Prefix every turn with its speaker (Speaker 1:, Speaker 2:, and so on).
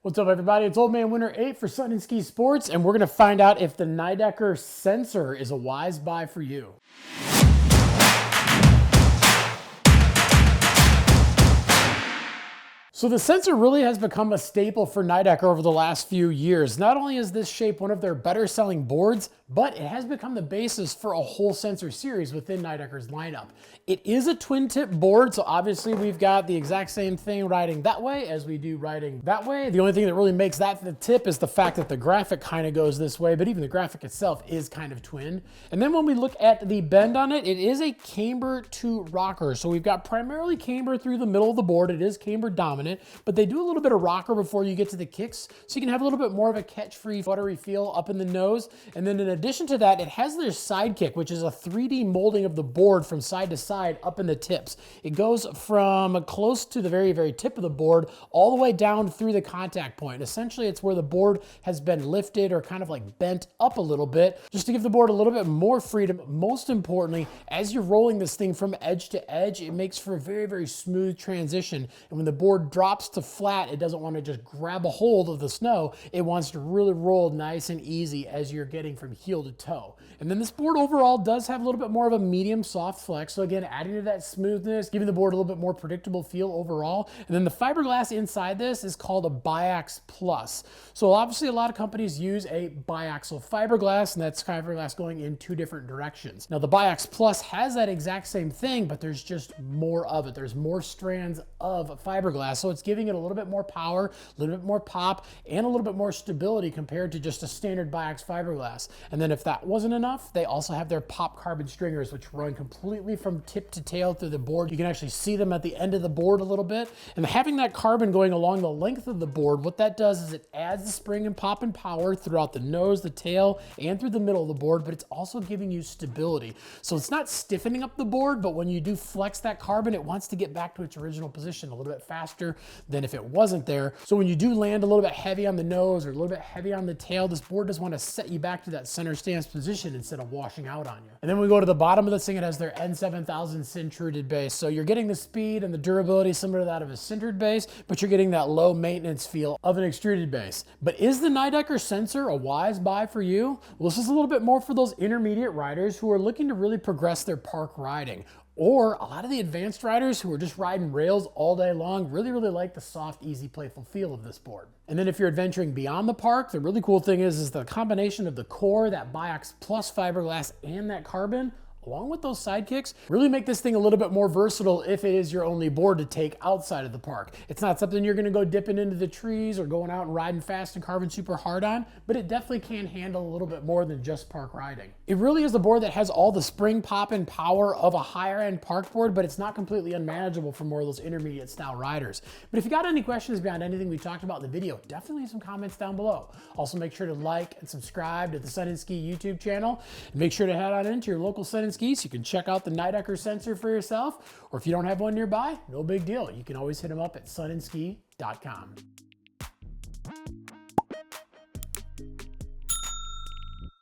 Speaker 1: What's up, everybody? It's Old Man Winter 8 for Sun and Ski Sports, and we're going to find out if the Nidecker Sensor is a wise buy for you. So the Sensor really has become a staple for Nidecker over the last few years. Not only is this shape one of their better selling boards, but it has become the basis for a whole Sensor series within Nidecker's lineup. It is a twin tip board, so obviously we've got the exact same thing riding that way as we do riding that way. The only thing that really makes that the tip is the fact that the graphic kind of goes this way, but even the graphic itself is kind of twin. And then when we look at the bend on it, it is a camber to rocker. So we've got primarily camber through the middle of the board. It is camber dominant, but they do a little bit of rocker before you get to the kicks, so you can have a little bit more of a catch-free, buttery feel up in the nose. And then in addition to that, it has their side kick, which is a 3D molding of the board from side to side up in the tips. It goes from close to the very, very tip of the board all the way down through the contact point. Essentially, it's where the board has been lifted or kind of like bent up a little bit, just to give the board a little bit more freedom. Most importantly, as you're rolling this thing from edge to edge, it makes for a very, very smooth transition. And when the board drops to flat, it doesn't want to just grab a hold of the snow. It wants to really roll nice and easy as you're getting from heel to toe. And then this board overall does have a little bit more of a medium soft flex. So again, adding to that smoothness, giving the board a little bit more predictable feel overall. And then the fiberglass inside this is called a Biax Plus. So obviously a lot of companies use a biaxial fiberglass, and that's fiberglass going in two different directions. Now the Biax Plus has that exact same thing, but there's just more of it. There's more strands of fiberglass. So it's giving it a little bit more power, a little bit more pop, and a little bit more stability compared to just a standard Biax fiberglass. And then if that wasn't enough, they also have their pop carbon stringers, which run completely from tip to tail through the board. You can actually see them at the end of the board a little bit. And having that carbon going along the length of the board, what that does is it adds the spring and pop and power throughout the nose, the tail, and through the middle of the board, but it's also giving you stability. So it's not stiffening up the board, but when you do flex that carbon, it wants to get back to its original position a little bit faster than if it wasn't there. So when you do land a little bit heavy on the nose or a little bit heavy on the tail, this board does want to set you back to that center stance position instead of washing out on you. And then we go to the bottom of this thing. It has their N7000 sintered base. So you're getting the speed and the durability similar to that of a sintered base, but you're getting that low maintenance feel of an extruded base. But is the Nidecker Sensor a wise buy for you? Well, this is a little bit more for those intermediate riders who are looking to really progress their park riding. Or a lot of the advanced riders who are just riding rails all day long really like the soft, easy, playful feel of this board. And then if you're adventuring beyond the park, the really cool thing is the combination of the core, that Biax Plus fiberglass, and that carbon, along with those sidekicks, really make this thing a little bit more versatile if it is your only board to take outside of the park. It's not something you're gonna go dipping into the trees or going out and riding fast and carving super hard on, but it definitely can handle a little bit more than just park riding. It really is a board that has all the spring, pop, and power of a higher end park board, but it's not completely unmanageable for more of those intermediate style riders. But if you got any questions beyond anything we talked about in the video, definitely leave some comments down below. Also make sure to like and subscribe to the Sun and Ski YouTube channel, and make sure to head on into your local Sun and Ski so you can check out the Nidecker Sensor for yourself, or if you don't have one nearby, no big deal. You can always hit them up at sunandski.com.